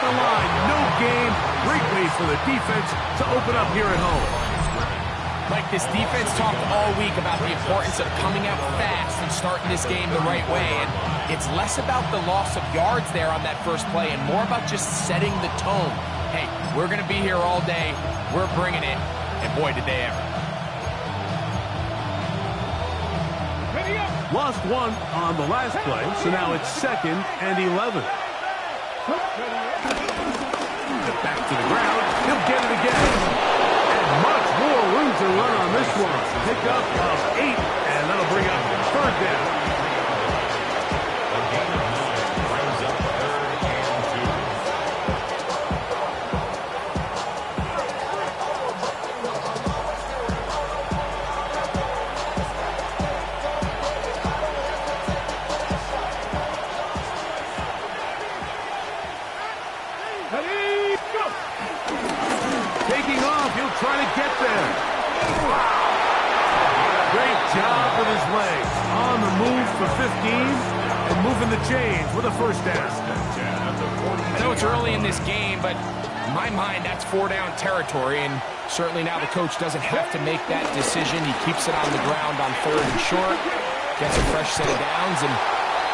the line. No game. Great way for the defense to open up here at home. Mike, this defense talked all week about the importance of coming out fast and starting this game the right way. And it's less about the loss of yards there on that first play and more about just setting the tone. Hey, we're going to be here all day. We're bringing it. And boy, did they ever. Lost one on the last play, so now it's 2nd and 11. Back to the ground. He'll get it again. And much more room to run on this one. Pick up of 8, and that'll bring up 3rd down. Trying to get there. Great job with his legs. On the move for 15 and moving the chains with a 1st down. I know it's early in this game, but in my mind, that's 4-down territory, and certainly now the coach doesn't have to make that decision. He keeps it on the ground on 3rd and short, gets a fresh set of downs, and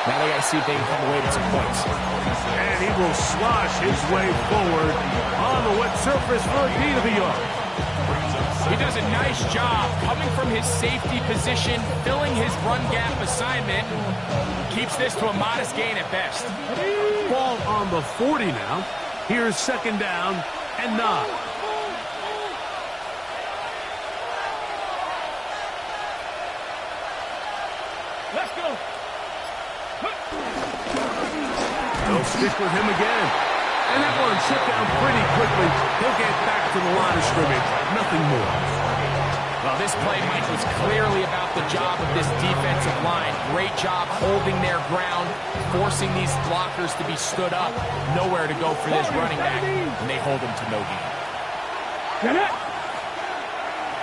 now they got to see if they can come away with some points. And he will slosh his way forward on the wet surface for a gain of a yard. He does a nice job coming from his safety position, filling his run gap assignment. Keeps this to a modest gain at best. Ball on the 40 now. Here's 2nd down and 9. Let's go. They'll stick with him again. And that one shut down pretty quickly. He'll get back to the line of scrimmage. Nothing more. Well, this play, Mike, was clearly about the job of this defensive line. Great job holding their ground, forcing these blockers to be stood up. Nowhere to go for this running back, and they hold him to no gain. Get it!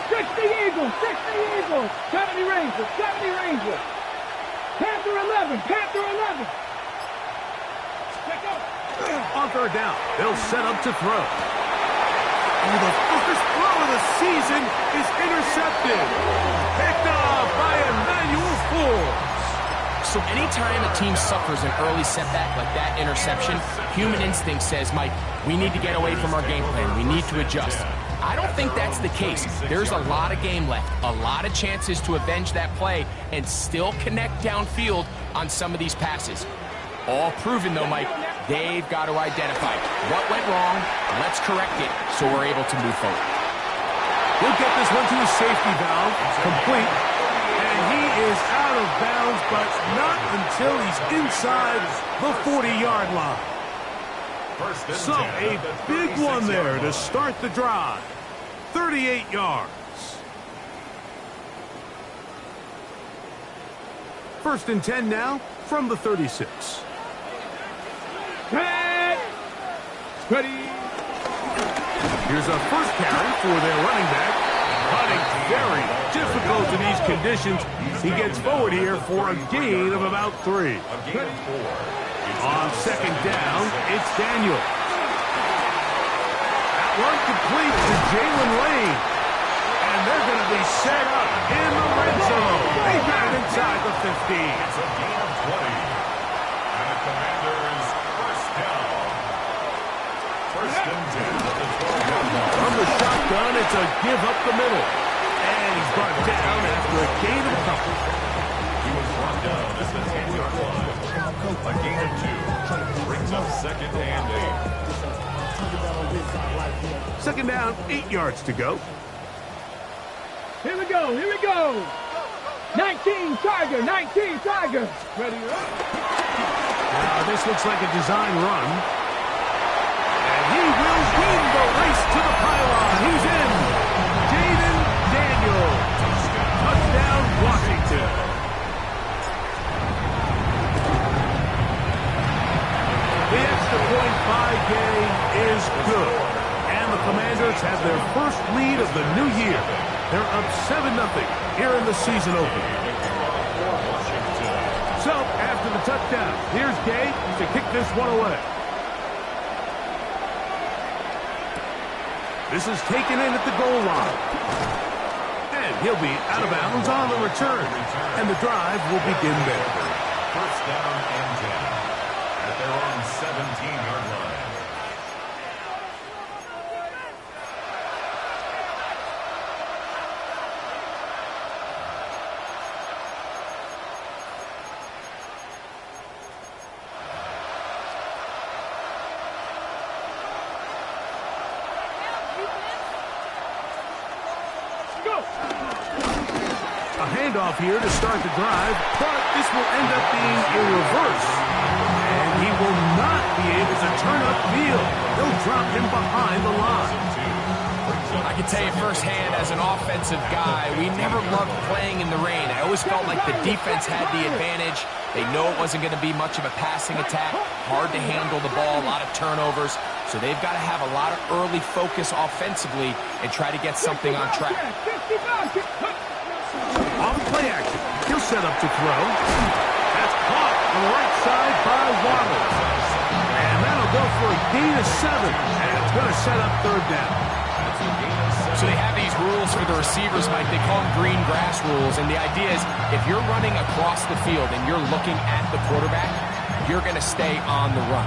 60 Eagles! 60 Eagles! 70 Rangers! 70 Rangers! Panther 11! Panther 11! On 3rd down, they'll set up to throw. And the first throw of the season is intercepted. Picked off by Emmanuel Forbes. So anytime a team suffers an early setback like that interception, human instinct says, Mike, we need to get away from our game plan. We need to adjust. I don't think that's the case. There's a lot of game left, a lot of chances to avenge that play and still connect downfield on some of these passes. All proven, though, Mike, they've got to identify what went wrong, let's correct it, so we're able to move forward. He'll get this one to his safety valve, complete, and he is out of bounds, but not until he's inside the 40-yard line. So, a big one there to start the drive. 38 yards. 1st and 10 now from the 36. Ready. Here's a 1st carry for their running back. Cutting very difficult in these conditions. He gets forward here for a gain of about 3. On 2nd down, it's Daniel. That one complete to Jalen Lane. And they're going to be set up in the red zone. They got it inside the 15. It's a gain of 20. And the Commanders first down. 1st and 10. From the shotgun, it's a give up the middle. And he's brought down after a gain of a couple. He was brought down at the 10-yard line. A gain of 2. Brings up 2nd and 8. 2nd down, 8 yards to go. Here we go, here we go. 19 Tiger, 19 Tiger. Ready, up. Now this looks like a design run. And he will win the race to the pylon. He's in. Jaden Daniels. Touchdown, Washington. The extra point by Gay is good. And the Commanders have their first lead of the new year. They're up 7-0 here in the season opener. So, after the touchdown, here's Gay to kick this one away. This is taken in at the goal line. And he'll be out of bounds on the return. And the drive will begin there. First down and 10 at their own 17-yard line. A handoff here to start the drive, but this will end up being a reverse. And he will not be able to turn upfield. They'll drop him behind the line. I can tell you firsthand, as an offensive guy, we never loved playing in the rain. I always felt like the defense had the advantage. They know it wasn't going to be much of a passing attack, hard to handle the ball, a lot of turnovers. So they've got to have a lot of early focus offensively and try to get something on track. On play action, he'll set up to throw. That's caught on the right side by Waddle. And that'll go for a gain of 7. And it's going to set up third down. So they have these rules for the receivers, Mike. They call them green grass rules. And the idea is if you're running across the field and you're looking at the quarterback, you're going to stay on the run.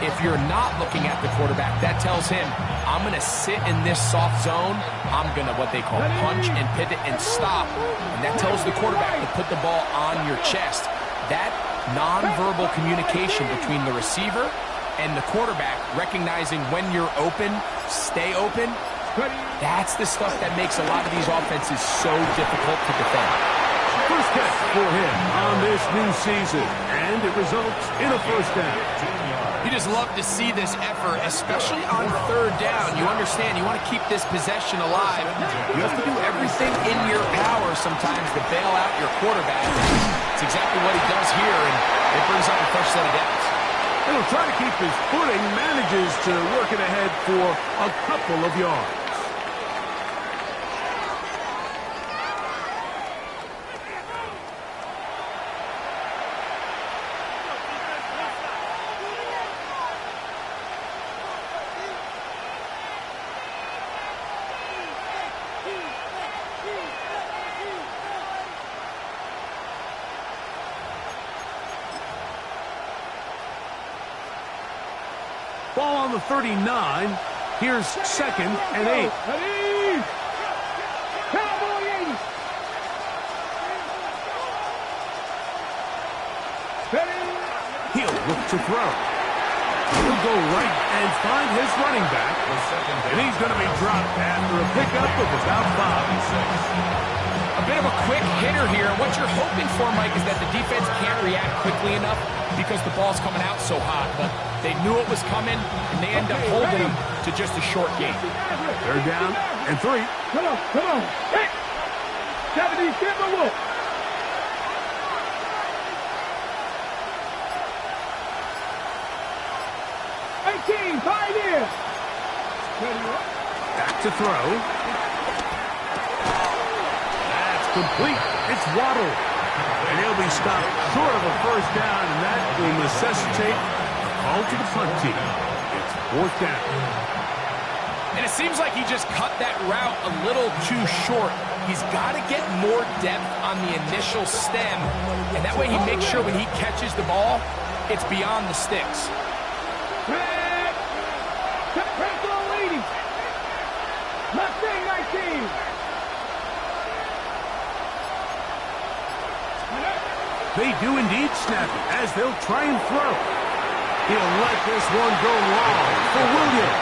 If you're not looking at the quarterback, that tells him, I'm going to sit in this soft zone. I'm going to what they call punch and pivot and stop. And that tells the quarterback to put the ball on your chest. That nonverbal communication between the receiver and the quarterback, recognizing when you're open, stay open, that's the stuff that makes a lot of these offenses so difficult to defend. First catch for him on this new season, and it results in a first down. You just love to see this effort, especially on third down. You understand, you want to keep this possession alive. You have to do everything in your power sometimes to bail out your quarterback. It's exactly what he does here, and it brings up a fresh set of downs. And he'll try to keep his footing, manages to work it ahead for a couple of yards. Ball on the 39. Here's 2nd and 8. He'll look to throw. He'll go right and find his running back. And he's going to be dropped after a pickup of about 5. A bit of a quick hitter here. What you're hoping for, Mike, is that the defense can't react quickly enough because the ball's coming out so hot. But they knew it was coming, and they end up holding them to just a short gain. They're down and 3. Come on. Hey! 70, Timber Wolf. Pioneer. Back to throw. That's complete. It's Waddle. And he'll be stopped short of a first down, and that will necessitate a call to the punt team. It's 4th down. And it seems like he just cut that route a little too short. He's got to get more depth on the initial stem, and that way he makes sure when he catches the ball, it's beyond the sticks. Mustang 19. They do indeed snap it as they'll try and throw. He'll let this one go long for Williams.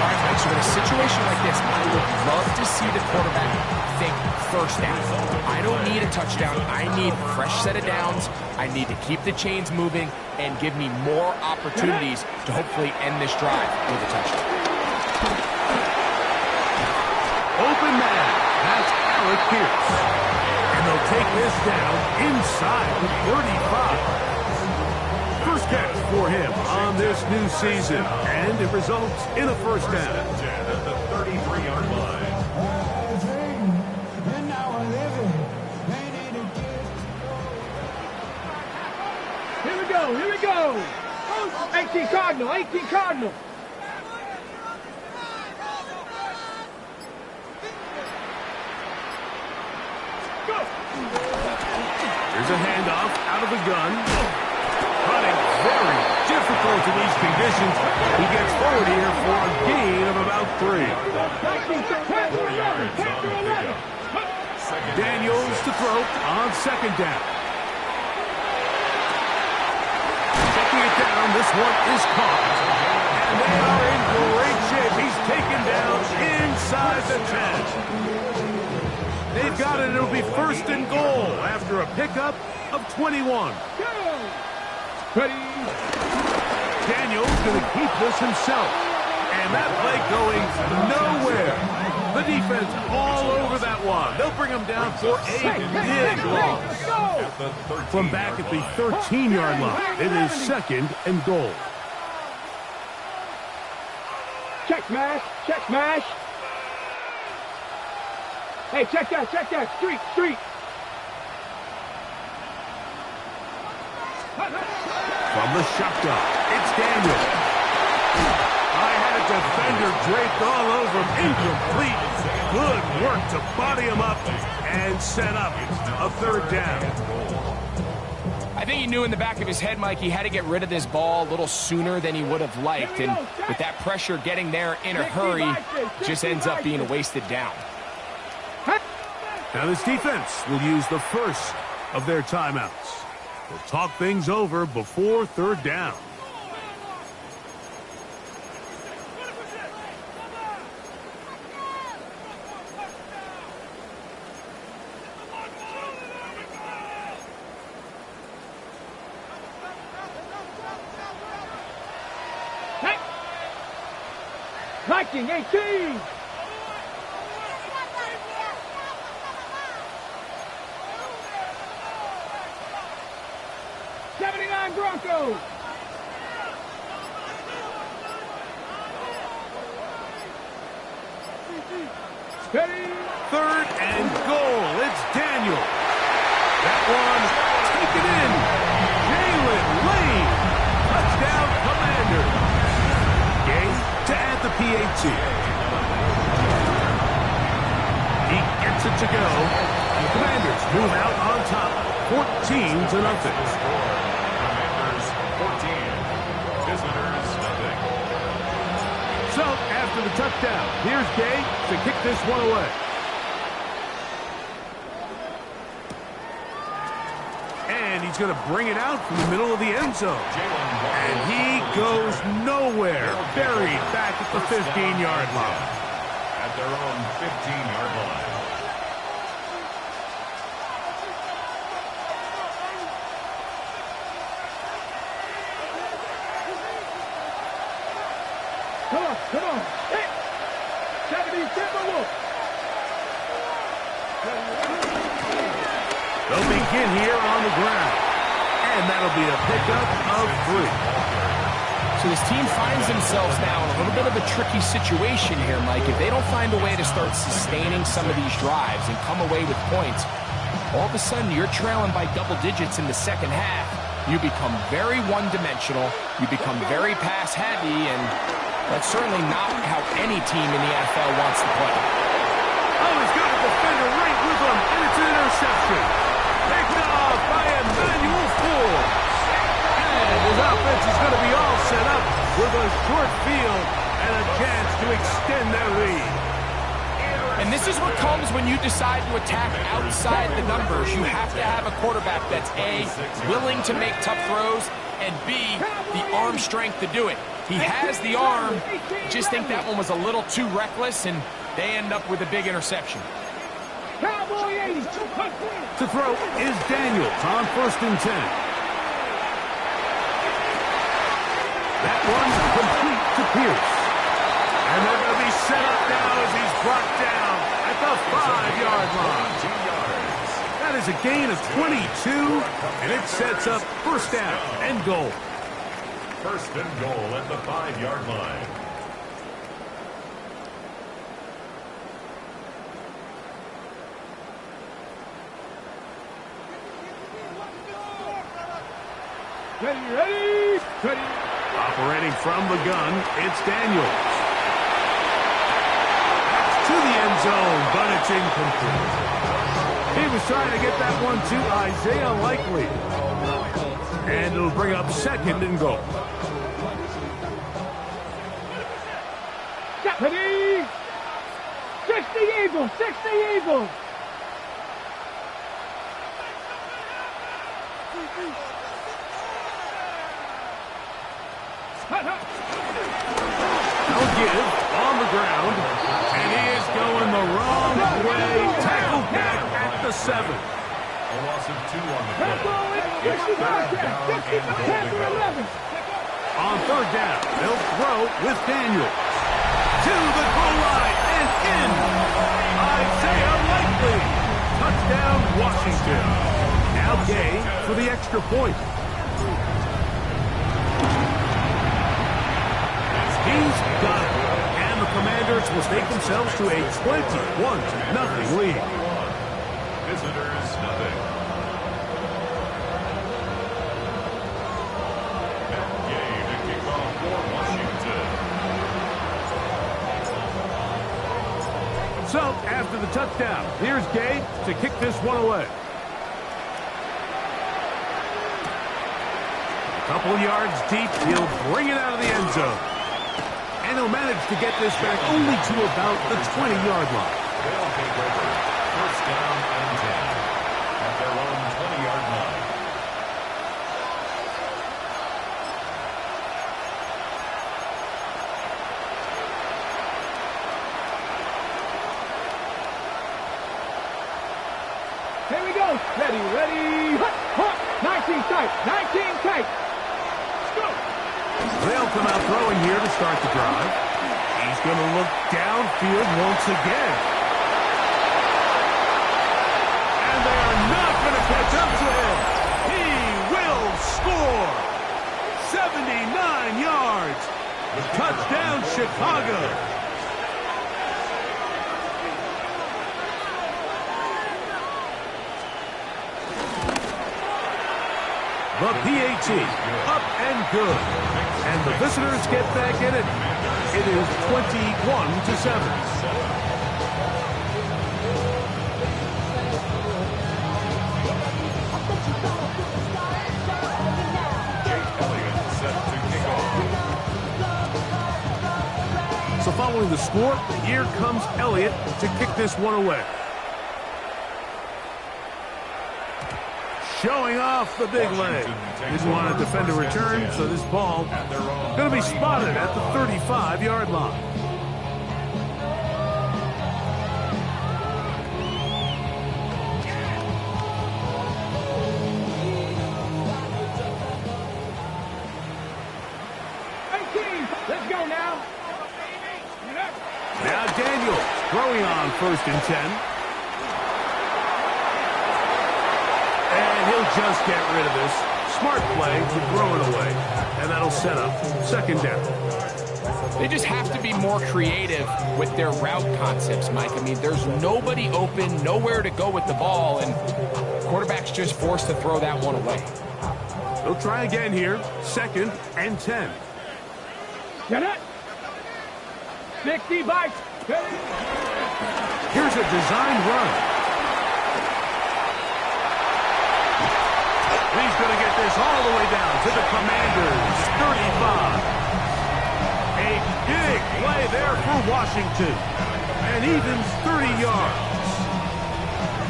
All right, Mike, so in a situation like this, I would love to see the quarterback think first down. I don't need a touchdown. I need a fresh set of downs. I need to keep the chains moving and give me more opportunities to hopefully end this drive with a touchdown. Open man. That's Alec Pierce. And they'll take this down inside the 35. First catch for him on this new season. And it results in a first down. At the 33-yard line. Here we go. 18 Cardinal. a handoff out of the gun. Running very difficult in these conditions. He gets forward here for a gain of about 3. 4 yards on the pickup. Daniels to throw on second down. Checking it down. This one is caught. And they are in great shape. He's taken down inside the 10. They've got it. It'll be first and goal after a pickup of 21. Ready. Daniels going to keep this himself. And that play going nowhere. The defense all over that one. They'll bring him down for a big loss. From back at the 13-yard line, it is second and goal. Check smash. Check smash. Hey, check that. Check that. Street. Street. From the shotgun, it's Daniels. I had a defender draped all over him. Incomplete. Good work to body him up and set up a third down. I think he knew in the back of his head, Mike, he had to get rid of this ball a little sooner than he would have liked. And with that pressure getting there in a hurry, just ends up being a wasted down. Now this defense will use the first of their timeouts. We'll talk things over before third down. Viking 18. Broncos. Steady. Third and goal. It's Daniel. That one taken in. Jalen Lane. Touchdown, Commanders. Game to add the PAT. He gets it to go. The Commanders move out on top. 14-0. 14. Visitors, nothing. So, after the touchdown, here's Gay to kick this one away. And he's going to bring it out from the middle of the end zone. And he goes nowhere. Buried back at the 15-yard line. At their own 15-yard line. Come on. Hey. 70 Timberwolves. They'll begin here on the ground. And that'll be a pickup of 3. So this team finds themselves now in a little bit of a tricky situation here, Mike. If they don't find a way to start sustaining some of these drives and come away with points, all of a sudden you're trailing by double digits in the second half. You become very one-dimensional. You become very pass-heavy, and that's certainly not how any team in the NFL wants to play. Oh, he's got a defender right with him, and it's an interception. Picked off by Emmanuel Ford. And his offense is going to be all set up with a short field and a chance to extend their lead. And this is what comes when you decide to attack outside the numbers. You have to have a quarterback that's A, willing to make tough throws, and B, the arm strength to do it. He has the arm. Just think that one was a little too reckless, and they end up with a big interception. To throw is Daniels on 1st and 10. That one's complete to Pierce. And they're going to be set up now as he's brought down at the 5-yard line. That is a gain of 22, and it sets up first down and goal. First and goal at the 5-yard line. Ready. Operating from the gun, it's Daniels. To the end zone, but it's incomplete. He was trying to get that one to Isaiah Likely. And it'll bring up second and goal. Ready? 60 Eagles, 60 Eagles. Now give on the ground. And he is going the wrong way. Tackle back at the 7. A loss of 2 on the play. It's third down and goal to go. On third down, they'll throw with Daniel. To the goal line and in. Isaiah Likely. Touchdown, Washington. Now Gay for the extra point. He's got it. And the Commanders will take themselves to a 21-0 lead. Visitors, nothing. Matt Gay to kick off for Washington. So, after the touchdown, here's Gay to kick this one away. A couple yards deep, he'll bring it out of the end zone. And he'll manage to get this back only to about the 20-yard line. They'll take over. First down and 10 at their own 20-yard line. Here we go. Ready. Hut, hut. 19 tight. 19 tight. Let's go. They'll come out throwing here to start the drive. He's going to look downfield once again. And they are not going to catch up to him. He will score. 79 yards. Touchdown, Chicago. The PAT, up and good. And the visitors get back in it. It is 21-7. So following the score, here comes Elliott to kick this one away. Showing off the big leg. Didn't want to defend a return, so this ball going to be spotted at the 35-yard line. Let's go now. Now Daniel throwing on 1st and 10. And he'll just get rid of this. Smart play to throw it away. And that'll set up 2nd down. They just have to be more creative with their route concepts, Mike. I mean, there's nobody open, nowhere to go with the ball, and quarterback's just forced to throw that one away. They'll try again here. 2nd and 10. Get it. 60 bites. Here's a designed run. He's going to get this all the way down to the Commanders' 35. A big play there for Washington. And evens 30 yards.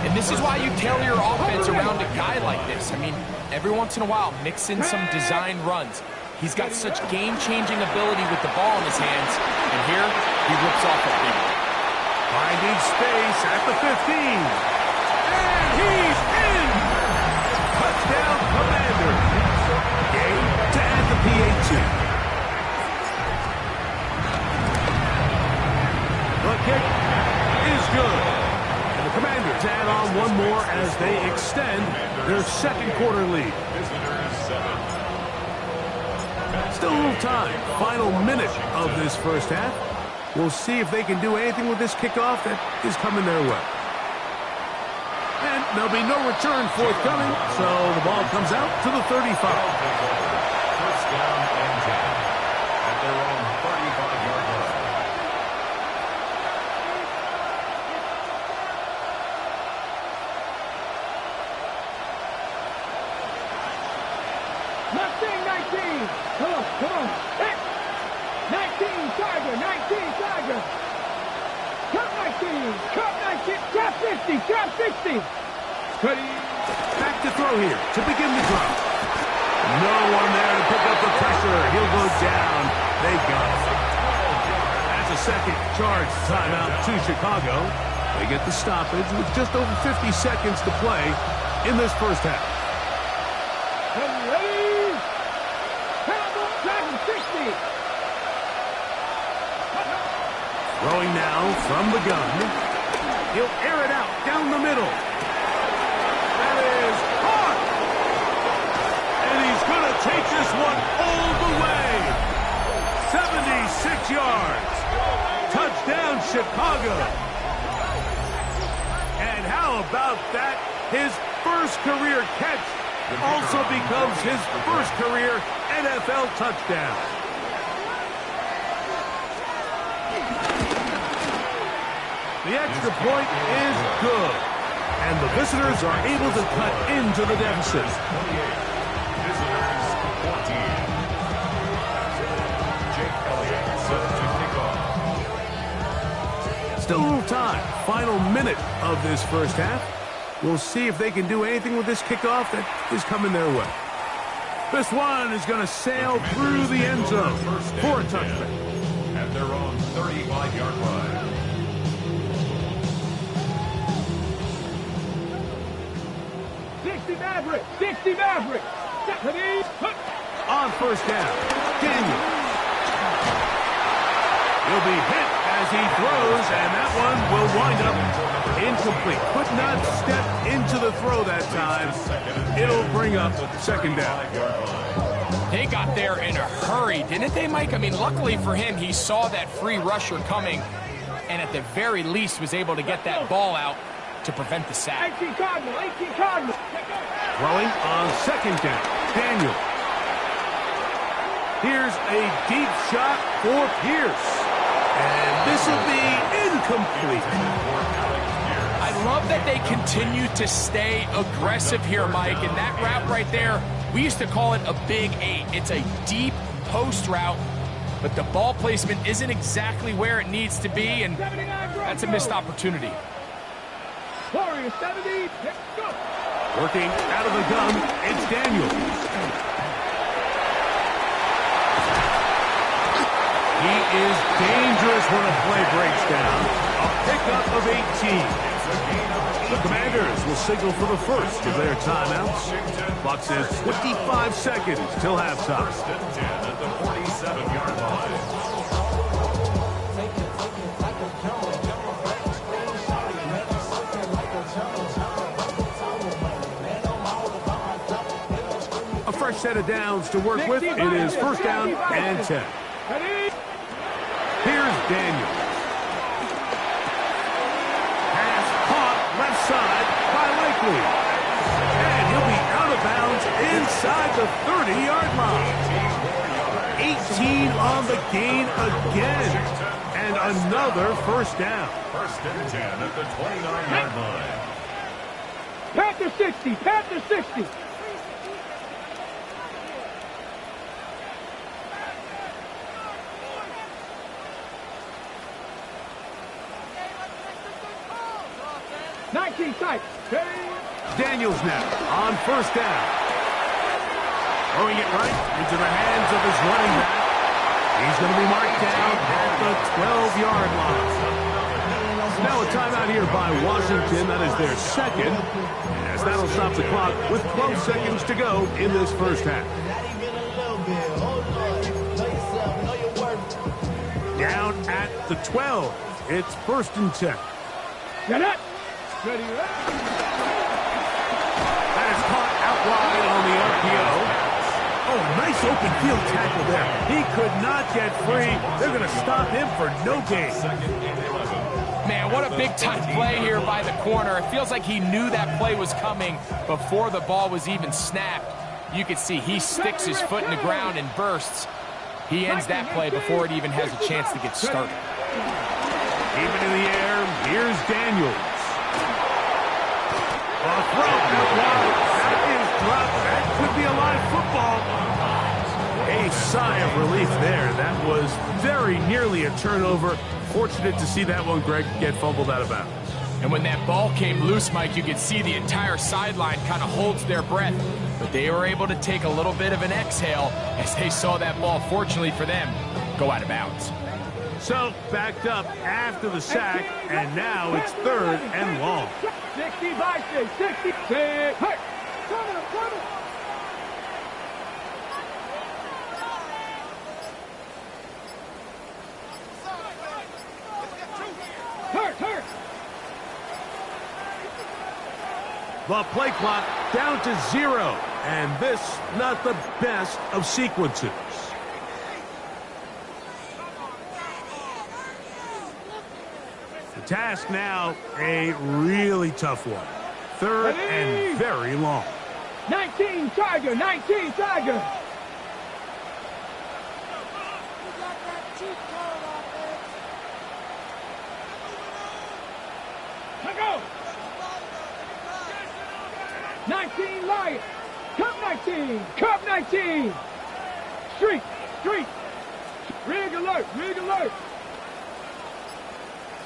And this is why you tailor your offense around a guy like this. I mean, every once in a while, mix in some design runs. He's got such game-changing ability with the ball in his hands. And here, he rips off a big one. Finding space at the 15. And he's in! Touchdown, Commanders. Game to add the PAT. The kick is good. And the Commanders add on one more as they extend their 2nd quarter lead. Still a little time. Final minute of this first half. We'll see if they can do anything with this kickoff that is coming their way. And there'll be no return forthcoming, so the ball comes out to the 35. First down and 10 at their own 35-yard line. Mustang 19. Come on, come on. Hit. 19 Tiger, 19 Tiger. Cut 19, cut 19, cut 50, cut 60. Cuddy back to throw here to begin the drop. No one there to pick up the pressure. He'll go down. They got it. That's a second charge timeout to Chicago. They get the stoppage with just over 50 seconds to play in this first half. Ready? Cowboy 60. Throwing now from the gun. He'll air it out down the middle. That is caught. And he's going to take this one all the way. 76 yards. Touchdown, Chicago. And how about that? His first career catch also becomes his first career NFL touchdown. The extra point is good, and the visitors are able to cut into the deficit. Visitors 14. Jake Elliott set to kick off. Still a little time. Final minute of this first half. We'll see if they can do anything with this kickoff that is coming their way. This one is going to sail through the end zone for a touchdown. At their own 35-yard line. 60 Maverick, 60 Maverick. On first down, Daniel. He'll be hit as he throws, and that one will wind up incomplete. Could not step into the throw that time. It'll bring up second down. They got there in a hurry, didn't they, Mike? I mean, luckily for him, he saw that free rusher coming, and at the very least was able to get that ball out to prevent the sack. 18 Cardinal, 18 Cardinal. Throwing on second down, Daniel. Here's a deep shot for Pierce. And this will be incomplete. I love that they continue to stay aggressive here, Mike. And that route right there, we used to call it a big 8. It's a deep post route, but the ball placement isn't exactly where it needs to be, and that's a missed opportunity. Warrior 70, let's go. Working out of the gun, it's Daniel. He is dangerous when a play breaks down. A pickup of 18. The Commanders will signal for the first of their timeouts. Clock says 25 seconds till halftime. First and 10 at the 47-yard line. A fresh set of downs to work with. It is first down and 10. Here's Daniel. Pass caught left side by Likely. And he'll be out of bounds inside the 30-yard line. 18 on the gain again. And another first down. First and 10 at the 29-yard line. Panther 60, Panther 60. Tight. Daniels now on first down. Throwing it right into the hands of his running back. He's going to be marked down at the 12-yard line. Now a timeout here by Washington. That is their second. As that'll stop the clock with 12 seconds to go in this first half. Down at the 12. It's first and 10. Get it. Ready, That is caught out wide on the RPO. Oh, nice open field tackle there. He could not get free. They're going to stop him for no gain. Man, what a big-time play here by the corner. It feels like he knew that play was coming before the ball was even snapped. You can see he sticks his foot in the ground and bursts. He ends that play before it even has a chance to get started. Even in the air, here's Daniels. A throw out wide. That is dropped. That could be a live football. football. A sigh of relief there. That was very nearly a turnover. Fortunate to see that one, Greg, get fumbled out of bounds. And when that ball came loose, Mike, you could see the entire sideline kind of holds their breath. But they were able to take a little bit of an exhale as they saw that ball, fortunately for them, go out of bounds. So, backed up after the sack, and now it's 3rd and long. 60 by 6, 66. Hey, come on, come on. Hurt. The play clock down to 0, and this not the best of sequences. The task now, a really tough one. 3rd and very long. 19 Tiger, 19 Tiger. Let go. 19 Lion. Cup 19. Cup 19. Street. Rig alert.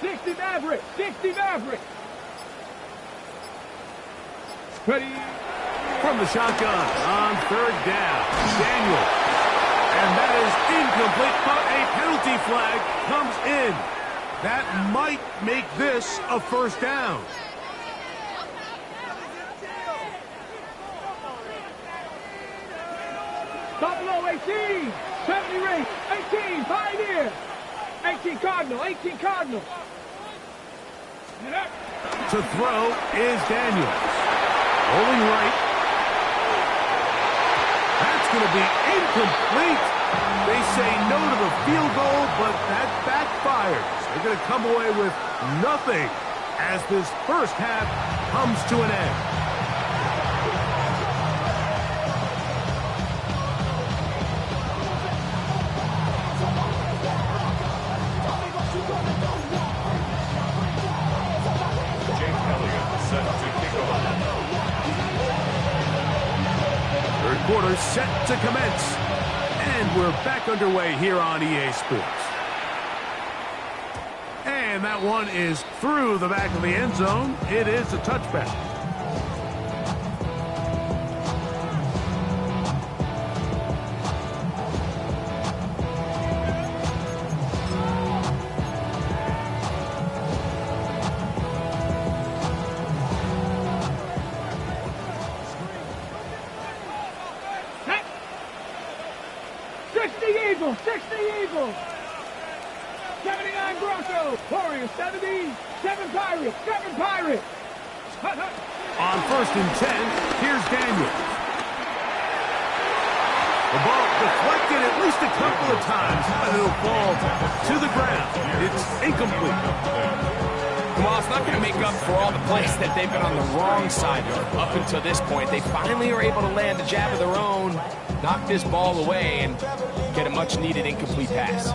60 Maverick. Ready. From the shotgun on 3rd down. Daniel. And that is incomplete, but a penalty flag comes in. That might make this a 1st down. Buffalo 18. 70 race. 18 Pioneer. 18 Cardinal. To throw is Daniels. Rolling right. That's going to be incomplete. They say no to the field goal, but that backfires. They're going to come away with nothing as this first half comes to an end. Quarter set to commence, and we're back underway here on EA Sports. And that one is through the back of the end zone. It is a touchback. Eagles. 79 Broncos. Warriors 70. 7 Pirates. On 1st and 10, here's Daniels. The ball deflected at least a couple of times, but it'll fall to the ground. It's incomplete. Well, it's not going to make up for all the plays that they've been on the wrong side of up until this point. They finally are able to land a jab of their own, knock this ball away, and get a much-needed incomplete pass.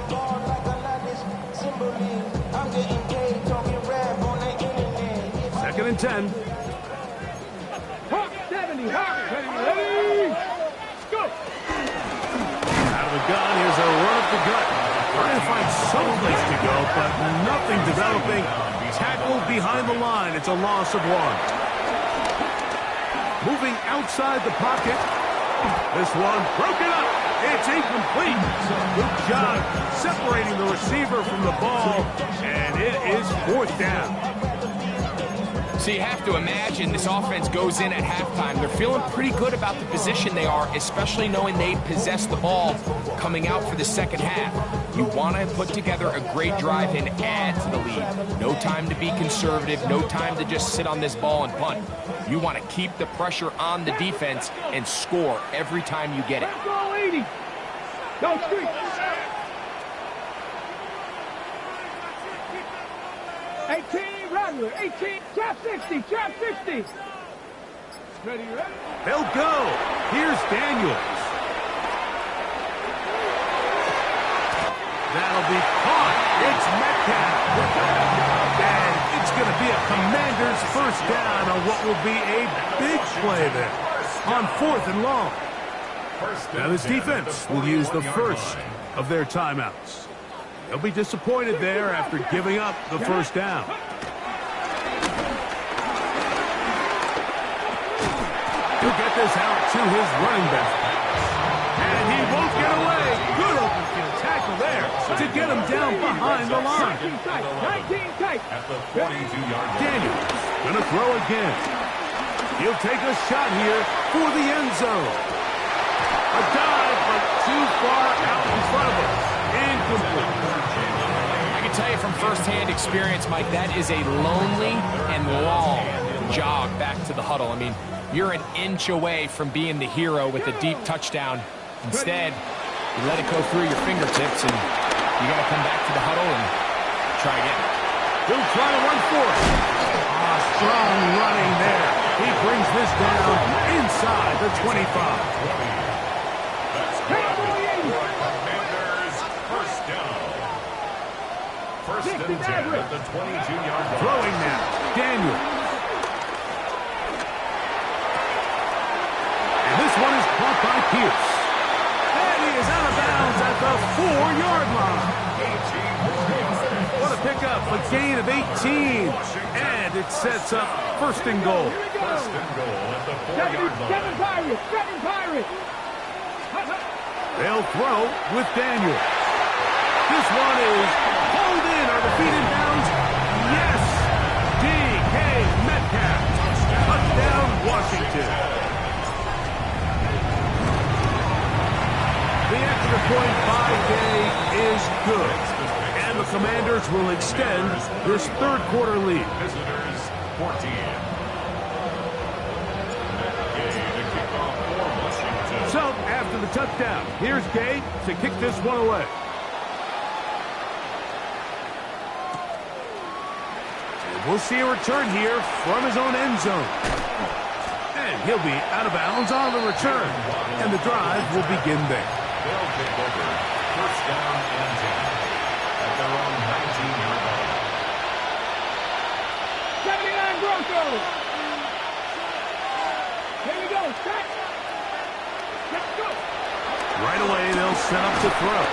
2nd and 10. Hawk 70. Ready. Go. Out of the gun, here's a run up the gut. Trying to find some place to go, but nothing developing. Tackled behind the line. It's a loss of 1. Moving outside the pocket. This one broken up. It's incomplete. Good job separating the receiver from the ball, and it is 4th down. So you have to imagine this offense goes in at halftime. They're feeling pretty good about the position they are, especially knowing they possess the ball coming out for the second half. You want to put together a great drive and add to the lead. No time to be conservative, no time to just sit on this ball and punt. You want to keep the pressure on the defense and score every time you get it. Go 80. Go street. 18, Rattler, 18, trap 60. Ready. They'll go. Here's Daniels. That'll be caught. It's Metcalf. And it's going to be a Commander's 1st down on what will be a big play there on 4th and long. Now this defense will use the first of their timeouts. They'll be disappointed there after giving up the first down. He'll get this out to his running back. And he won't get away. Good open field tackle there to get him down behind the line. 19 tight. At the 42-yard line. Daniels gonna throw again. He'll take a shot here for the end zone. A dive, but too far out in front of him. Incomplete. I can tell you from firsthand experience, Mike, that is a lonely and long jog back to the huddle. I mean, you're an inch away from being the hero with a deep touchdown. Instead, you let it go through your fingertips, and you got to come back to the huddle and try again. He'll try to run for it. Strong running there. He brings this down inside the 25. That's good for Commanders. First down. First and 10 at the 22-yard line. Throwing now. Daniels. And this one is caught by Pierce. And he is out of bounds at the 4-yard line. What a pickup, a gain of 18. And it sets up first and goal. First and goal at the 4-yard line. 7 Pirates. They'll throw with Daniel. This one is pulled in. Are the feet in bounds? Yes. D.K. Metcalf. Touchdown, Washington. The extra point by Day is good. And the Commanders will extend this third quarter lead. Visitors 14. Gay to kick off for Washington. So, after the touchdown, here's Gay to kick this one away. And we'll see a return here from his own end zone. And he'll be out of bounds on the return. And the drive will begin there. They'll take over. First down and 10 at their own 19-yard line. 79 Broncos. Here we go. Set. Let's go. Right away, they'll set up to throw.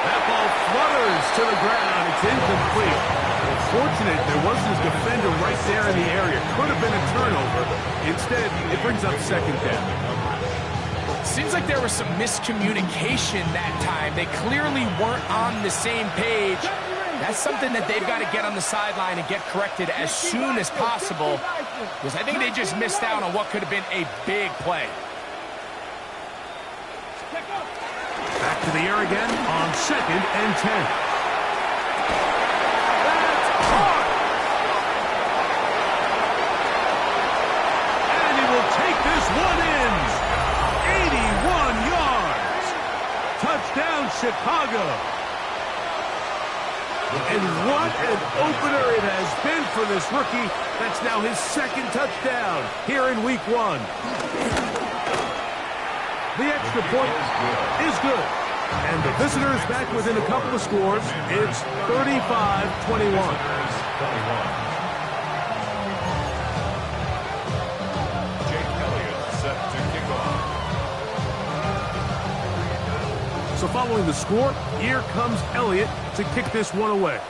That ball flutters to the ground. It's incomplete. Fortunate there wasn't a defender right there in the area. Could have been a turnover. Instead, it brings up second down. Seems like there was some miscommunication that time. They clearly weren't on the same page. That's something that they've got to get on the sideline and get corrected as soon as possible, because I think they just missed out on what could have been a big play. Back to the air again on second and 10. That's caught! And he will take this one in. 81 yards. Touchdown, Chicago. And what an opener it has been for this rookie. That's now his second touchdown here in week 1. The extra point is good. And the visitors back within a couple of scores. It's 35-21. So following the score, here comes Elliott to kick this one away.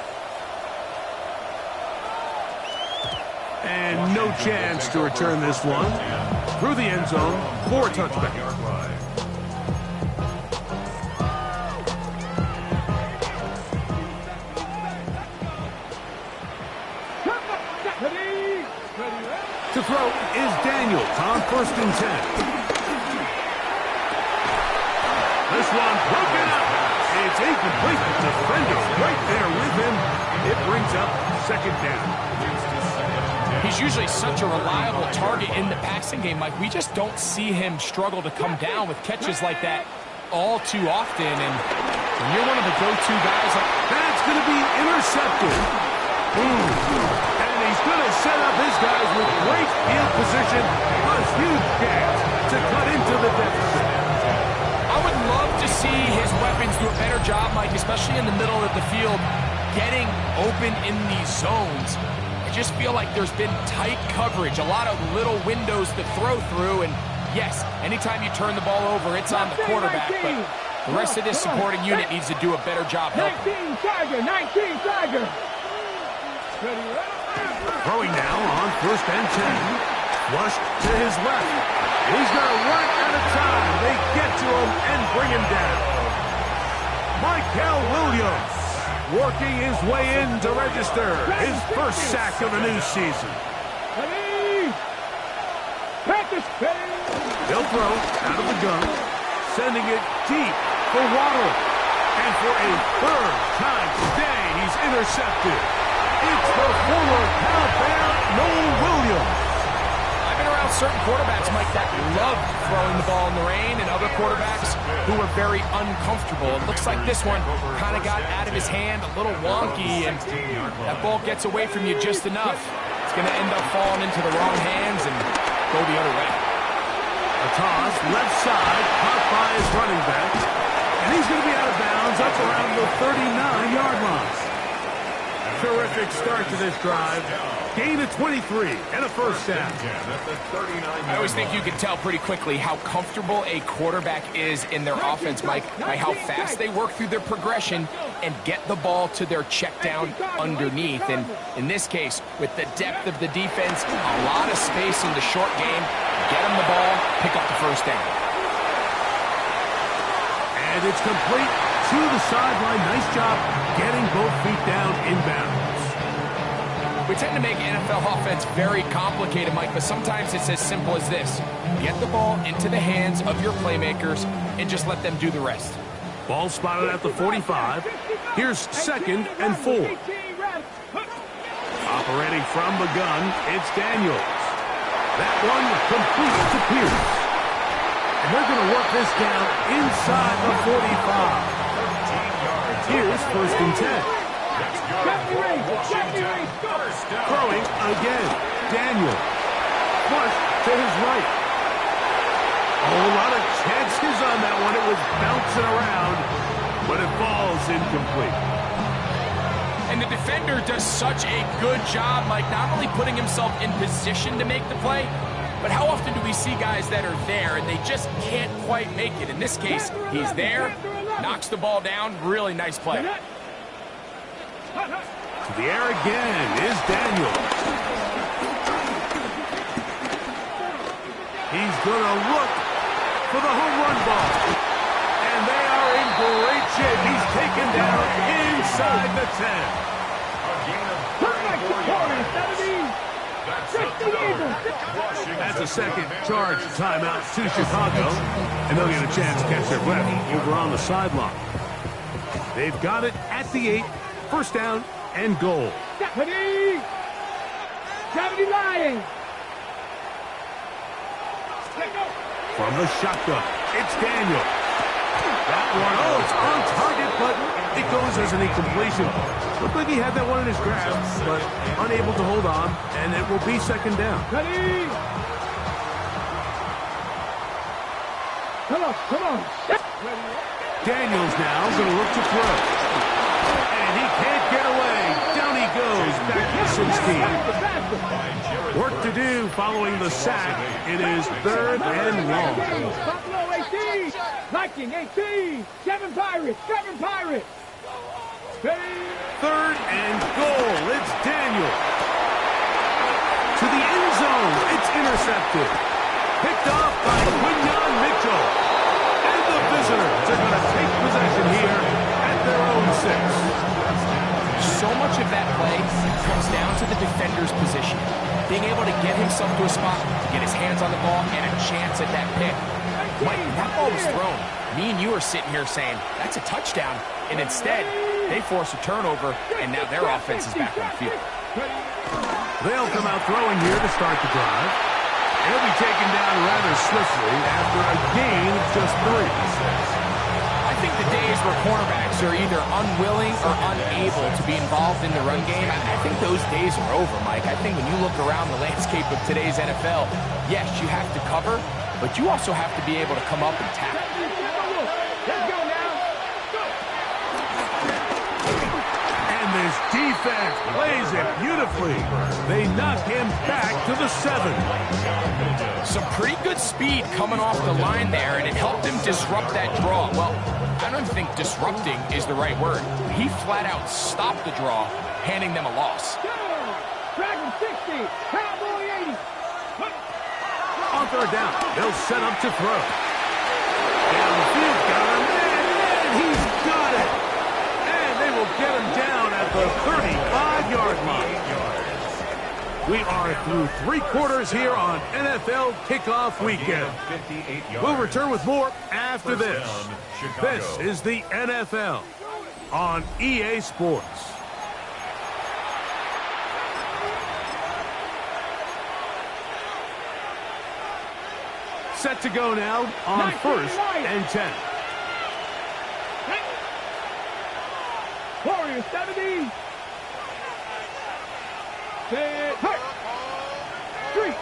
And no chance to return this one through the end zone for a touchback. To throw is Daniels on first and 10. This one broken up. It's incomplete. The defender right there with him. It brings up second down. He's usually such a reliable target in the passing game, Mike. We just don't see him struggle to come down with catches like that all too often. And when you're one of the go-to guys, That's going to be intercepted. And he's going to set up his guys with great field position. A huge chance to cut into the deficit. I would love to see his weapons do a better job, Mike, especially in the middle of the field, getting open in these zones. I just feel like there's been tight coverage, a lot of little windows to throw through, and Yes, anytime you turn the ball over, it's on the quarterback, but the rest of this supporting unit needs to do a better job helping. 19 Tiger, 19 Tiger. Throwing now on 1st and 10. Flushed to his left. He's going to run out of time. They get to him and bring him down. Michael Williams working his way in to register his first sack of the new season. He'll throw out of the gun, sending it deep for Waddle. And for a 3rd time today, he's intercepted. It's the former Cal Bear, Noel Williams. I've been around certain quarterbacks, Mike, that love throwing the ball in the rain, and other quarterbacks who are very uncomfortable. It looks like this one kind of got out of his hand, a little wonky, and that ball gets away from you just enough. It's going to end up falling into the wrong hands and go the other way. A toss, left side, caught by his running back. And he's going to be out of bounds up around the 39-yard line. Terrific start to this drive. Gain of 23 and a first down. I always think you can tell pretty quickly how comfortable a quarterback is in their offense, Mike, by how fast they work through their progression and get the ball to their check down underneath. And in this case, with the depth of the defense, a lot of space in the short game, get them the ball, pick up the first down. And it's complete to the sideline. Nice job getting both feet down inbounds. We tend to make NFL offense very complicated, Mike, but sometimes it's as simple as this. Get the ball into the hands of your playmakers and just let them do the rest. Ball spotted at the 45. Here's 2nd and 4. Operating from the gun, it's Daniels. That one complete to Pierce. And they're going to work this down inside the 45. Here's 1st and 10. Throwing again. Daniel. Flush to his right. A whole lot of chances on that one. It was bouncing around, but it falls incomplete. And the defender does such a good job, Mike, not only putting himself in position to make the play, but how often do we see guys that are there and they just can't quite make it? In this case, he's there, knocks the ball down. Really nice play. To the air again is Daniels. He's going to look for the home run ball. And they are in great shape. He's taken down inside the 10. That's a second charge timeout to Chicago. And they'll get a chance to catch their breath over on the sideline. They've got it at the 8. 1st down and goal. Deputy Lion. From the shotgun, it's Daniel. That one, it's on target, but it goes as an incompletion. Looked like he had that one in his grasp, but unable to hold on, and it will be 2nd down. Ready? Come on. Daniels now going to look to throw. And he can't get away. Down he goes, back to 16. Work to do following the sack. It is 3rd and long. Buffalo 18. Viking 18. 7 Pirates. 7 Pirates. 3rd and goal. It's Daniel. To the end zone. It's intercepted. Picked off by Quinyon Mitchell. And the visitors are going to take possession here at their own 6. So much of that play comes down to the defender's position. Being able to get himself to a spot, to get his hands on the ball, and a chance at that pick. Mike, when that ball was thrown, me and you are sitting here saying, that's a touchdown. And instead, they force a turnover, and now their offense is back on the field. They'll come out throwing here to start the drive. He'll be taken down rather swiftly after a gain of just 3. I think the days where cornerbacks are either unwilling or unable to be involved in the run game, I think those days are over, Mike. I think when you look around the landscape of today's NFL, yes, you have to cover, but you also have to be able to come up and tackle. And this defense plays it beautifully. They knock him back to the 7. Some pretty good speed coming off the line there, and it helped him disrupt that draw. Well, I don't think disrupting is the right word. He flat out stopped the draw, handing them a loss. Dragon 60, Cowboy 80. On third down, they'll set up to throw. Down the field, got him, and he's got it. And they will get him down at the 35-yard line. We are through 3 quarters here on NFL Kickoff Weekend. We'll return with more after this. This is the NFL on EA Sports. Set to go now on 1st and 10. Warrior 70. Set. Street.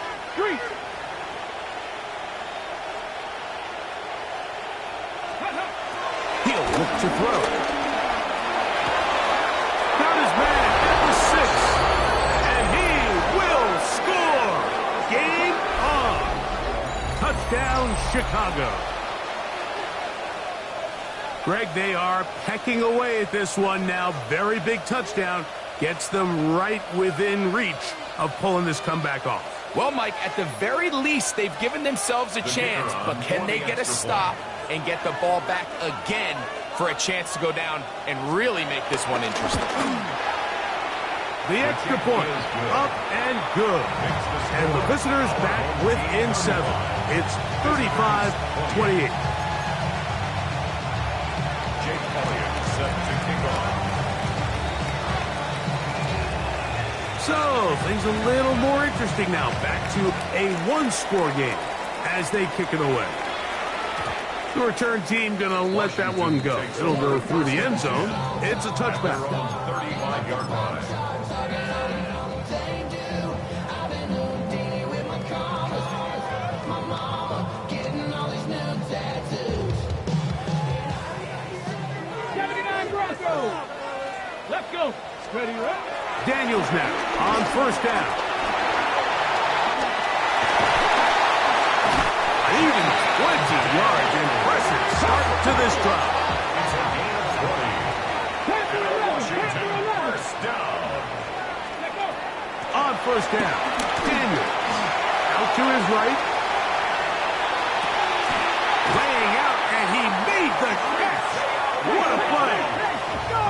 He'll look to throw. Found his man at the 6. And he will score. Game on. Touchdown, Chicago. Greg, they are pecking away at this one now. Very big touchdown. Gets them right within reach of pulling this comeback off. Well, Mike, at the very least, they've given themselves a chance, but can they get a stop and get the ball back again for a chance to go down and really make this one interesting? The extra point, up and good. And the visitors back within 7. It's 35-28. Jake Elliott set to kick off. So, things a little more interesting now. Back to a 1-score game as they kick it away. The return team going to let that one go. It'll go through the end zone. It's a touchback. 35-yard line. Let's go. Ready, right? Daniels now on 1st down. An even 20 yards. Impressive start to this drive. It's a gain of 20. And Washington first down. On 1st down, Daniels out to his right. Laying out, and he made the catch. What a play.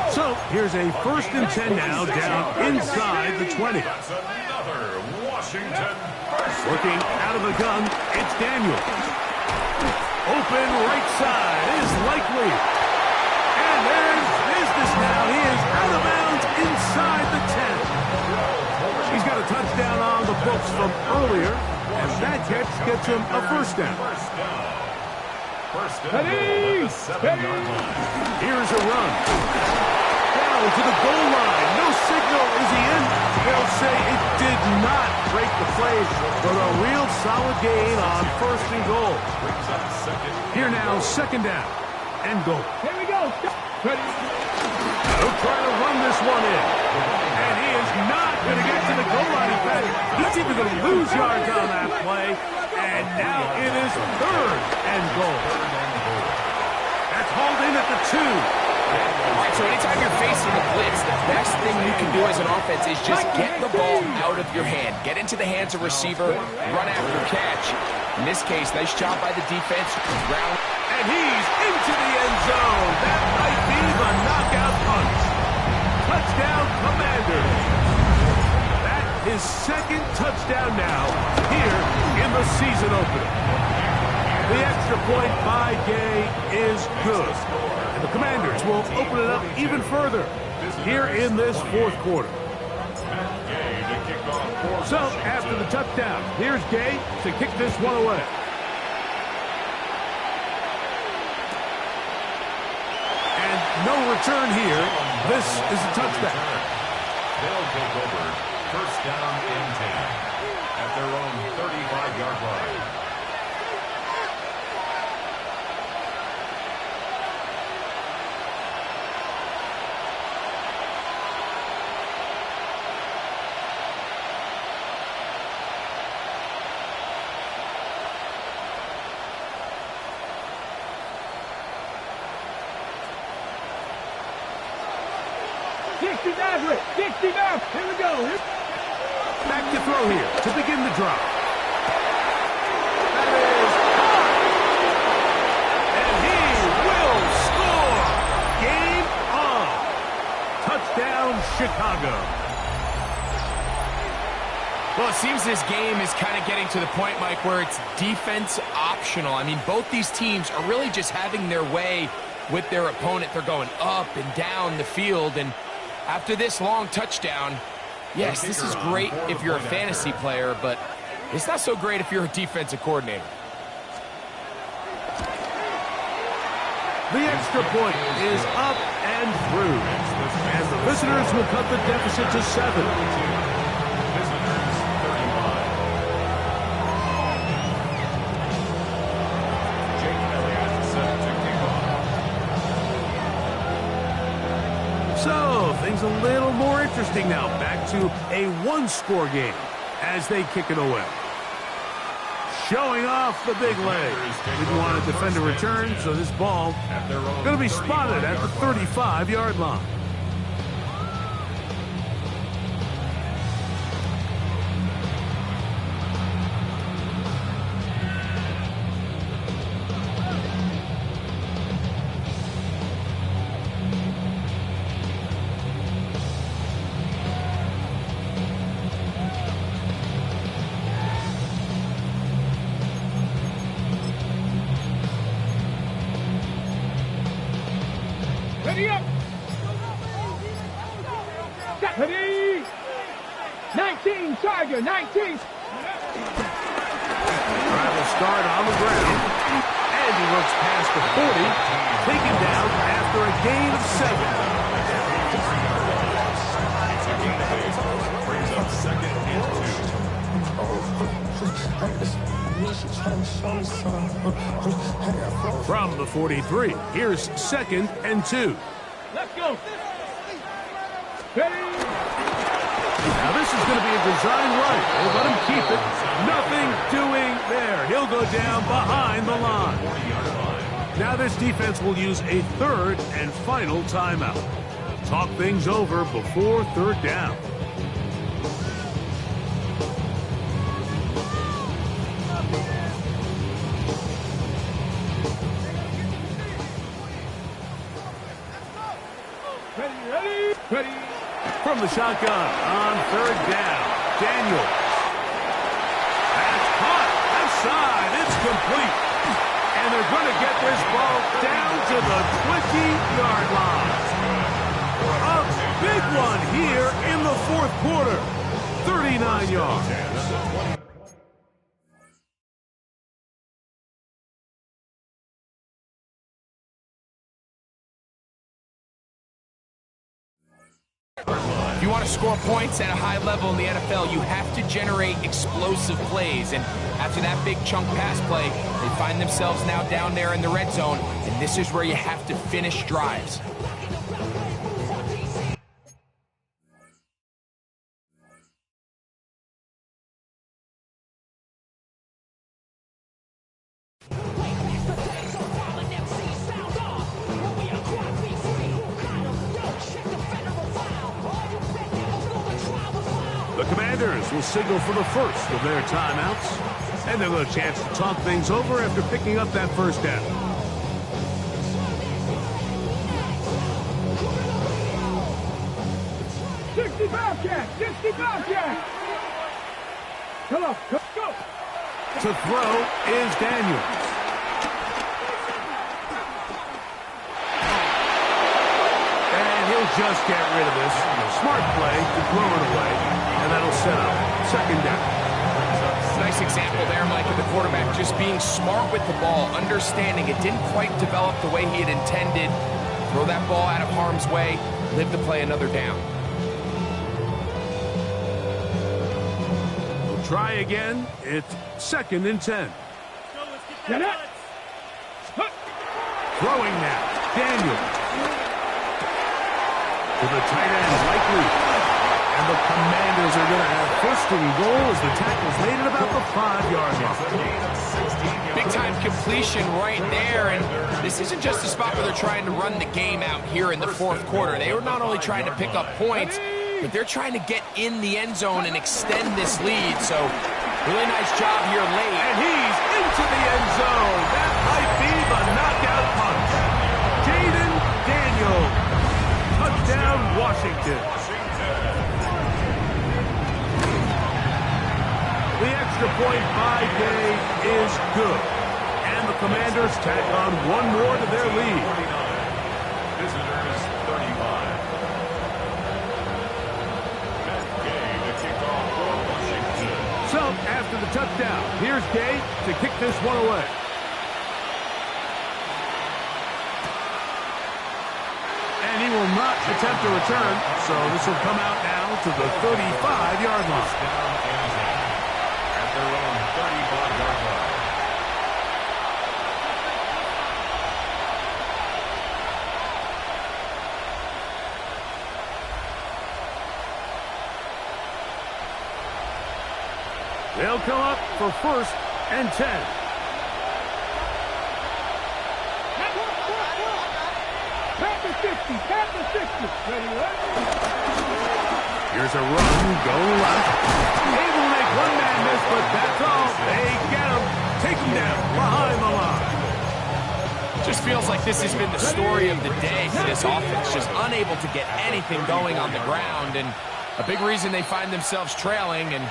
So here's a 1st and 10 now, down inside the 20. That's another Washington first. Looking out of the gun, it's Daniels. Open right side is likely. And there's business now. He is out of bounds inside the 10. He's got a touchdown on the books from earlier, and that catch gets him a 1st down. First down at the 7-yard line. Here's a run. Down to the goal line. No signal. Is he in? They'll say it did not break the play, but a real solid gain on 1st and goal. Here now, 2nd down and goal. Here we go. Ready. They'll try to run this one in. And he is not going to get to the goal line. In fact, he's even going to lose yards on that play. And now it is 3rd and goal. That's hauled in at the 2. All right, so anytime you're facing a blitz, the best thing you can do as an offense is just get the ball out of your hand. Get into the hands of receiver, run after catch. In this case, nice job by the defense. And he's into the end zone. That might be the knockout punch. Touchdown, Commanders. That is 2nd touchdown now here in the season opener. The extra point by Gay is good. And the Commanders will open it up even further here in this 4th quarter. So, after the touchdown, here's Gay to kick this one away. And no return here. This is a touchback. They'll take over 1st down and 10 at their own 35-yard line. 60 Maverick. 60 Maverick. Here we go. Back to throw here to begin the drive. That is high. And he will score. Game on. Touchdown, Chicago. Well, it seems this game is kind of getting to the point, Mike, where it's defense optional. I mean, both these teams are really just having their way with their opponent. They're going up and down the field, and after this long touchdown, yes, this is great if you're a fantasy player, but it's not so great if you're a defensive coordinator. The extra point is up and through, and the visitors will cut the deficit to 7. So, things a little more interesting now. Back to a one-score game as they kick it away. Showing off the big leg. Didn't want to defend a return, so this ball going to be spotted at the 35-yard line. Ready up. Ready. 19, Charger, 19. Drive will start on the ground, and he looks past the 40, taken down after a gain of 7. From the 43, here's 2nd and 2. Let's go. Ready. Now this is going to be a design run. They let him keep it. Nothing doing there. He'll go down behind the line. Now this defense will use a 3rd and final timeout. Talk things over before 3rd down. Ready. From the shotgun on 3rd down, Daniels. That's caught. Outside. It's complete. And they're going to get this ball down to the 20-yard line. A big one here in the 4th quarter. 39 yards. If you want to score points at a high level in the NFL, you have to generate explosive plays. And after that big chunk pass play, they find themselves now down there in the red zone. And this is where you have to finish drives. The Commanders will signal for the first of their timeouts, and they'll have a chance to talk things over after picking up that 1st down. Come on, go. To throw is Daniels. And he'll just get rid of this. Smart play to throw it away, and that'll set up 2nd down. Nice example there, Mike, of the quarterback just being smart with the ball, understanding it didn't quite develop the way he had intended. Throw that ball out of harm's way, live to play another down. We'll try again. It's 2nd and 10. Get it. Throwing now, Daniels. To the tight end, likely. And the Commanders are going to have 1st and goal as the tackle's made at about the 5-yard line. Big time completion right there, and this isn't just a spot where they're trying to run the game out here in the fourth quarter. They were not only trying to pick up points, but they're trying to get in the end zone and extend this lead. So really nice job here late. And he's into the end zone. That might be the knockout punch. Jaden Daniels. Touchdown, Washington. The extra point by Gay is good. And the Commanders tack on one more to their lead. Visitors 35. Matt Gay to kick off for Washington. So, after the touchdown, here's Gay to kick this one away. And he will not attempt a return, so this will come out now to the 35-yard line. Down and 10 at their own 35-yard line. They'll come up for 1st and 10. Pat the 60, pat the 60. Ready, Here's a run, going left. Able to make one man miss, but that's all. They get him. Take him down behind the line. Just feels like this has been the story of the day for this offense, just unable to get anything going on the ground, and a big reason they find themselves trailing and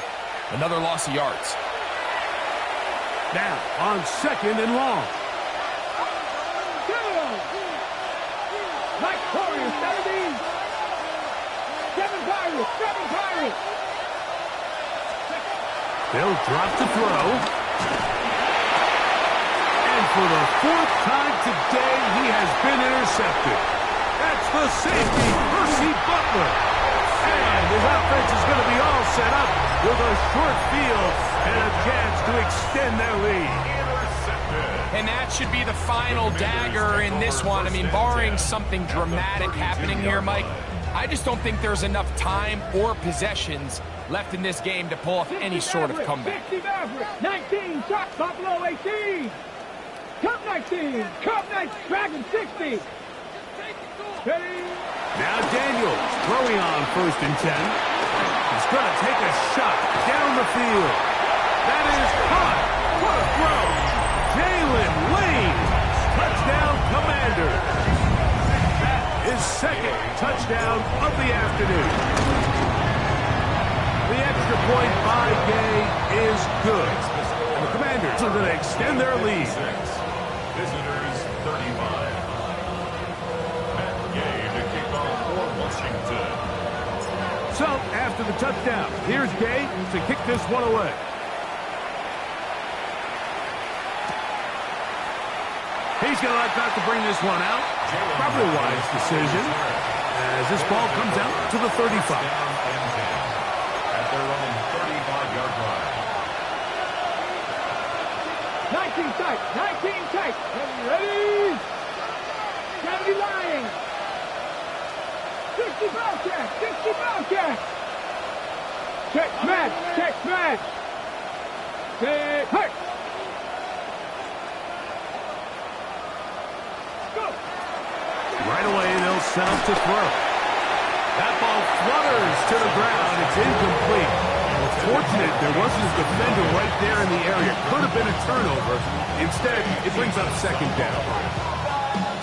another loss of yards. Now on 2nd and long. Mike Warriors, 70. 7 Pirates, 7 Pirates. They'll drop to throw. And for the 4th time today, he has been intercepted. That's the safety, Percy Butler. And his offense is going to be all set up with a short field and a chance to extend their lead. And that should be the final dagger in this one. I mean, barring something dramatic happening here, Mike, I just don't think there's enough time or possessions left in this game to pull off any sort of comeback. 60 Maverick, 19, Chuck Buffalo 18. Cup 19, Cup 19, Dragon 60. Ready? Now Daniels throwing on 1st and 10. He's going to take a shot down the field. That is caught. What a throw. Jalen Lane. Touchdown, Commanders. That is 2nd touchdown of the afternoon. The extra point by Gay is good. And the Commanders are going to extend their lead. Visitors 35. Matt Gay to kick off for Washington. So, after the touchdown, here's Gay to kick this one away. He's going to like not to bring this one out. Probably a wise decision as this ball comes out to the 35. Down and 10 at their own 35-yard line. 19 tight, 19 tight. Ready? 70 lying. 60 Bobcat, 60 Bobcat. Check match, check match. Check, hey. Go. Right away, they'll set up to throw. That ball flutters to the ground. It's incomplete. Fortunate there wasn't a defender right there in the area. Could have been a turnover. Instead, it brings up 2nd down.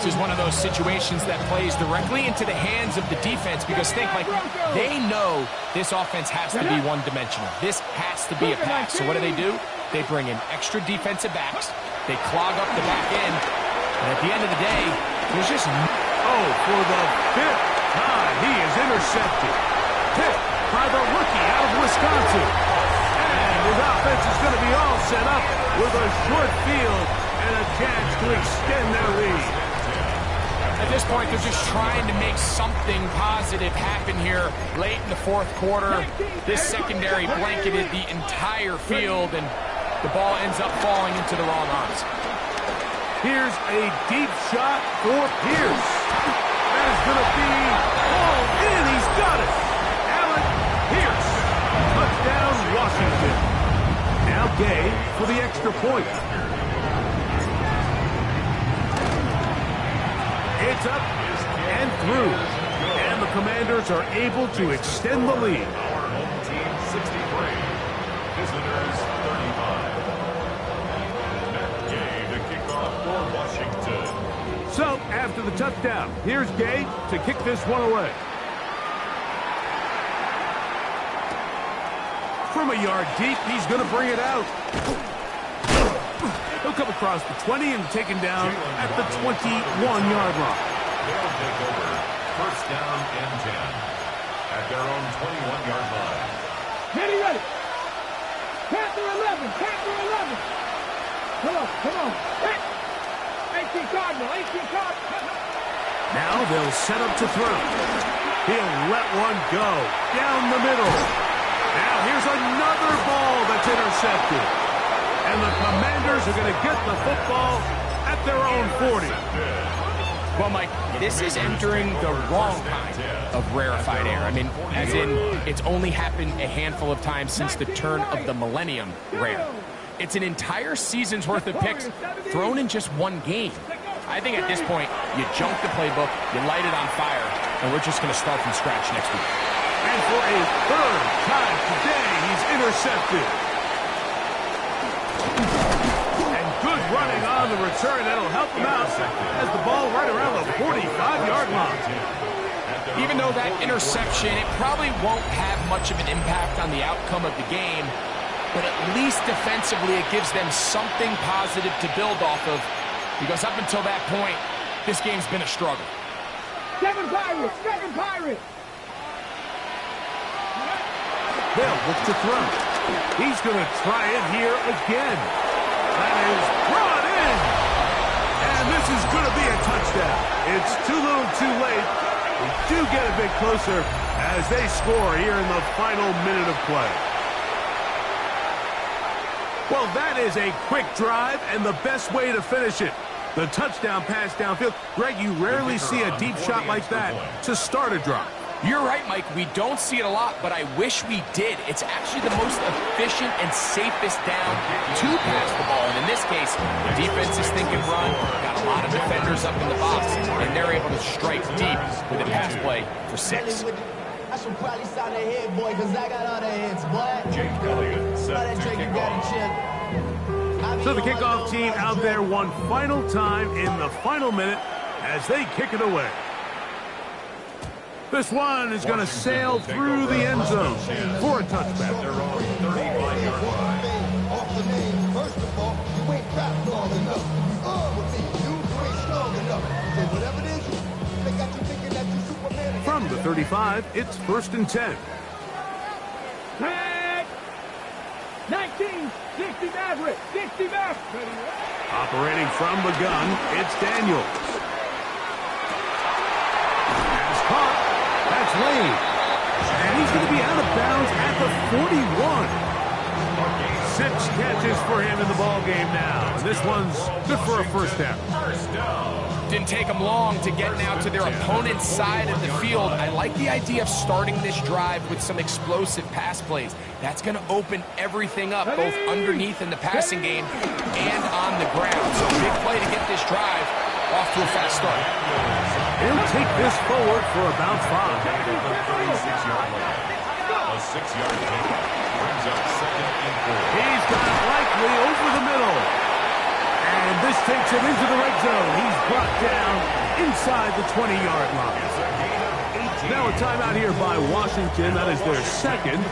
This is one of those situations that plays directly into the hands of the defense because think, like, they know this offense has to be one-dimensional. This has to be a pass. So what do? They bring in extra defensive backs. They clog up the back end. And at the end of the day, there's just... Oh, for the 5th time, he is intercepted. Picked by the rookie out of Wisconsin. And his offense is going to be all set up with a short field and a chance to extend their lead. At this point, they're just trying to make something positive happen here late in the 4th quarter. This secondary blanketed the entire field, and the ball ends up falling into the wrong arms. Here's a deep shot for Pierce. That is going to be hauled in. He's got it. Allen Pierce. Touchdown, Washington. Now Gay for the extra point. It's up and through. And the Commanders are able to extend the lead. Our home team 63. Visitors 35. Matt Gay to kick off for Washington. So, after the touchdown, here's Gay to kick this one away. From a yard deep, he's going to bring it out. He'll come across the 20 and taken down at the 21-yard line. They'll take over. First down and 10 at their own 21-yard line. Ready. Panther 11. Panther 11. Come on. 18 Cardinal. Now they'll set up to throw. He'll let one go down the middle. Now here's another ball that's intercepted. And the Commanders are going to get the football at their own 40. Well, Mike, this is entering the wrong kind of rarefied air. I mean, as in, it's only happened a handful of times since the turn of the millennium rare. It's an entire season's worth of picks thrown in just one game. I think at this point, you junk the playbook, you light it on fire, and we're just going to start from scratch next week. And for a third time today, he's intercepted. And good running on the return. That'll help him out as the ball right around the 45-yard line. Even though that interception, it probably won't have much of an impact on the outcome of the game, but at least defensively it gives them something positive to build off of, because up until that point, this game's been a struggle. Seven Pirates. They'll look to throw. He's going to try it here again. That is brought in. And this is going to be a touchdown. It's too little too late. We do get a bit closer as they score here in the final minute of play. Well, that is a quick drive and the best way to finish it. The touchdown pass downfield. Greg, you rarely see a deep shot like that to start a drive. You're right, Mike. We don't see it a lot, but I wish we did. It's actually the most efficient and safest down to pass the ball. And in this case, the defense is thinking run, got a lot of defenders up in the box, and they're able to strike deep with a pass play for 6. I should probably sign a head, boy, because I got all the hits, boy. Jake Elliott set to kick off. So the kickoff team out there one final time in the final minute as they kick it away. This one is going to sail through the end zone for a touchback. Their own 35-yard line. First of all, you ain't rap long enough. You ain't strong enough. So whatever it is, they got you thinking that you Superman. From the 35, it's 1st and 10. 19, 60 Maverick. Operating from the gun, it's Daniels. Pass caught. That's Lane. And he's going to be out of bounds at the 41. 6 catches for him in the ball game now. And this one's good for a first down. Didn't take them long to get now to their opponent's side of the field. I like the idea of starting this drive with some explosive pass plays. That's going to open everything up, both underneath in the passing game and on the ground. So big play to get this drive off to a fast start. He'll take this forward for about 5. A 6-yard pickup brings up 2nd and 4. He's got it likely over the middle. And this takes him into the red zone. He's brought down inside the 20-yard line. Now a timeout here by Washington. That is their second.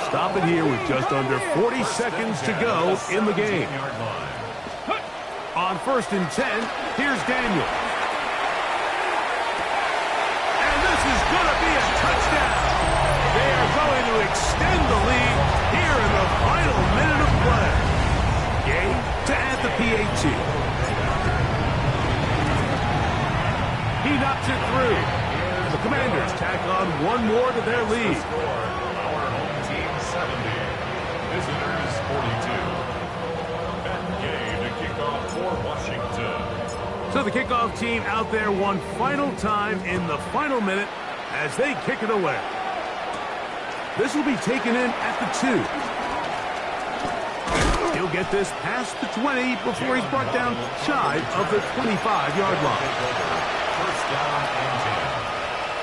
Stop it here with just under 40 seconds to go in the game. On 1st and 10, here's Daniel. And this is going to be a touchdown. They are going to extend the lead here in the final minute of play. Gay to add the PAT. He knocks it through. The Commanders tack on one more to their lead. Our home team 70. Visitors 42. Matt Gay to kick off for Washington. So the kickoff team out there one final time in the final minute as they kick it away. This will be taken in at the 2. He'll get this past the 20 before he's brought down shy of the 25-yard line. First down and 10.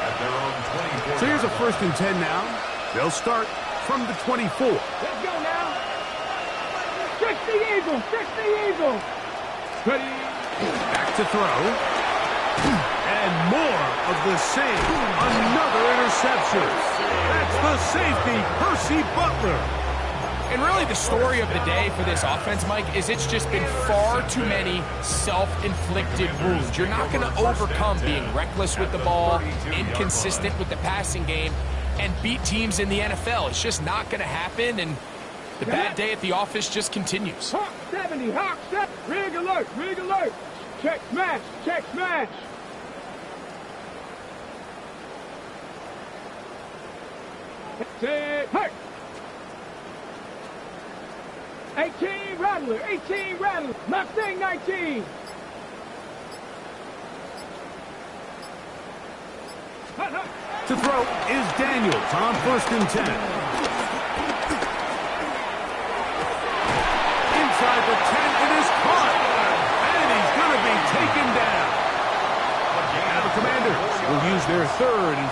At their own 24. So here's a 1st and 10 now. They'll start from the 24. Let's go now. Fix the eagle. Fix the eagle. Ready. Back to throw. And more of the same. Another interception. That's the safety, Percy Butler. And really the story of the day for this offense, Mike, is it's just been far too many self-inflicted wounds. You're not going to overcome being reckless with the ball, inconsistent with the passing game, and beat teams in the NFL. It's just not going to happen, and the bad day at the office just continues. Hawk 70, Hawk 70. Rig alert, rig alert. Check smash, check smash. Set, hey. 18 Rattler, 18 Rattler. Mustang 19. To throw is Daniels on 1st and 10. Inside the 10, it is caught. And he's going to be taken down. Now the Commanders will use their 3rd and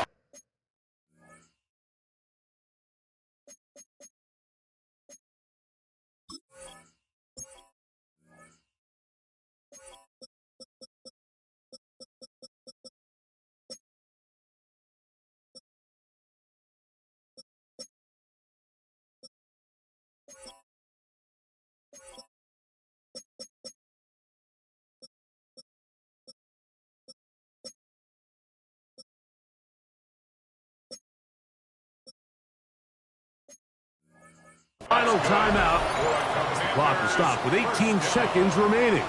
final timeout. Clock will stop with 18 seconds remaining.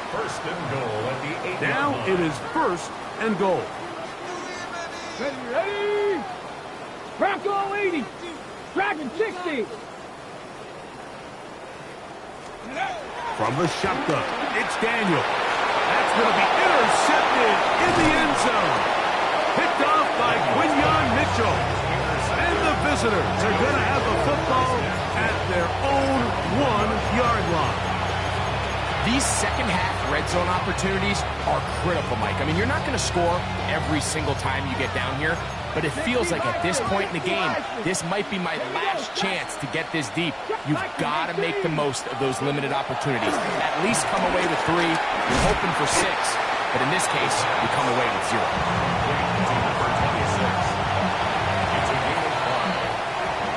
First and goal at the 8. Now it is 1st and goal. Ready, ready. Bronco 80. Dragon 60. From the shotgun, it's Daniel. That's going to be intercepted in the end zone. Picked off by Quinyon Mitchell. And the visitors are going to have the football at their own 1-yard line. These second-half red zone opportunities are critical, Mike. I mean, you're not going to score every single time you get down here, but it feels like at this point in the game, this might be my last chance to get this deep. You've got to make the most of those limited opportunities. At least come away with 3. You're hoping for 6, but in this case, you come away with 0.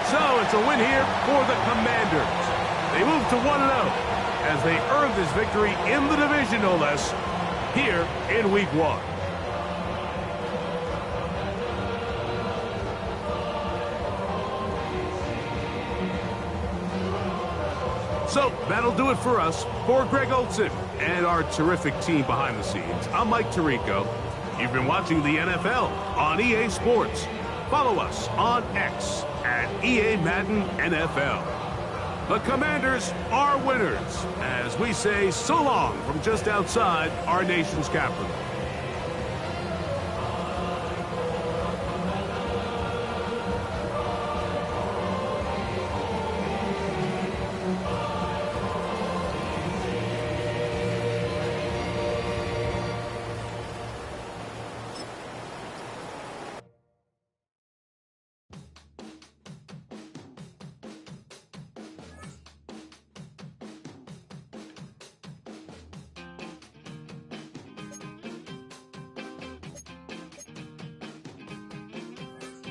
So it's a win here for the Commanders. They move to 1-0 as they earn this victory in the division, no less, here in Week 1. So that'll do it for us. For Greg Olson and our terrific team behind the scenes, I'm Mike Tirico. You've been watching the NFL on EA Sports. Follow us on X at EA Madden NFL. The Commanders are winners as we say so long from just outside our nation's capital.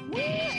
Yeah.